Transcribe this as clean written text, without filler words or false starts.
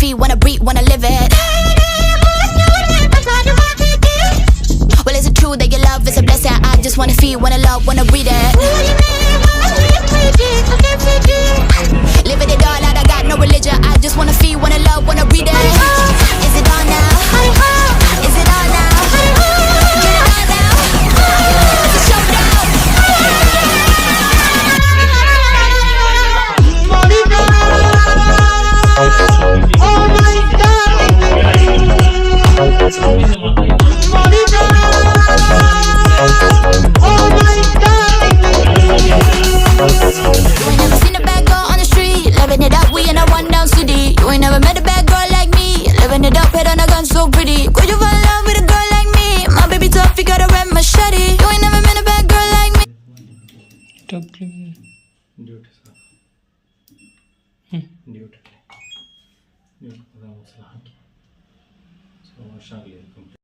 feel, wanna breathe, wanna live it. Well, is it true that your love is a blessing? I just wanna feel, wanna love, wanna breathe it. Living it all out, I got no religion. I just wanna feel, wanna love, wanna breathe it. Is it on now? Is it on now? Get it on now. It's a showdown. You ain't never seen a bad girl on the street, living it up, we in a one down city. You ain't never met a bad girl like me, living it up, head on a gun so pretty. Could you fall in love with a girl like me? My baby tough, you got a red machete. You ain't never met a bad girl like me. Stop clicking. Duty साहब duty duty खुदा मसला है सो शागली